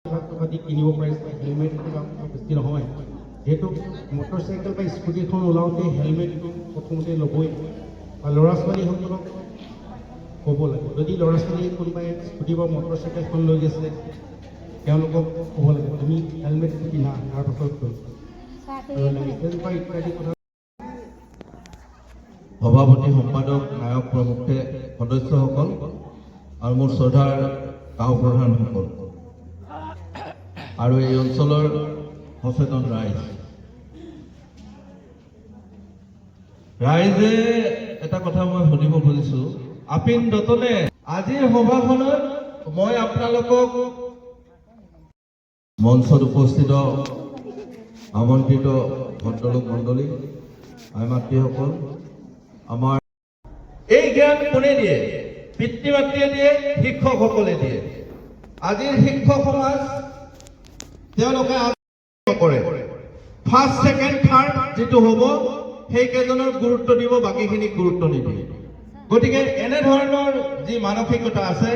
টকা দি কিনিব পাৰিছে হেলমেট বেছি নহয় যেহেতু মটৰচাইকেল বা স্কুটিখন ওলাওঁতে হেলমেটটো প্ৰথমতে ল'বই বা ল'ৰা ছোৱালীসকলক ক'ব লাগে যদি ল'ৰা ছোৱালী কোনোবাই স্কুটি বা মটৰচাইকেলখন লৈ গৈছে তেওঁলোকক ক'ব লাগে তুমি হেলমেটটো পিন্ধা তাৰপাছত আৰু লাইচেঞ্চ বা ইত্যাদি কথা সভাপতি সম্পাদক নায়ক প্ৰমুখে সদস্যসকল আৰু মোৰ শ্ৰদ্ধাৰ গাঁও প্ৰধানসকল আৰু এই অঞ্চলৰ সচেতন ৰাইজে এটা কথা মই সুধিব খুজিছো আপিন দতনে আজিৰ সভাখনত মই আপোনালোকক মঞ্চত উপস্থিত আমন্ত্ৰিত ভদ্ৰলোক মণ্ডলী আই মাতৃসকল আমাৰ এই জ্ঞান কোনে দিয়ে পিতৃ মাতৃয়ে দিয়ে শিক্ষকসকলে দিয়ে আজিৰ শিক্ষক সমাজ তেওঁলোকে কৰে ফাৰ্ষ্ট ছেকেণ্ড থাৰ্ড যেটো হ'ব সেই কেজনৰ গুৰুত্ব দিব বাকিখিনিক গুৰুত্ব নিদিয়ে গতিকে এনে ধৰণৰ যি মানসিকতা আছে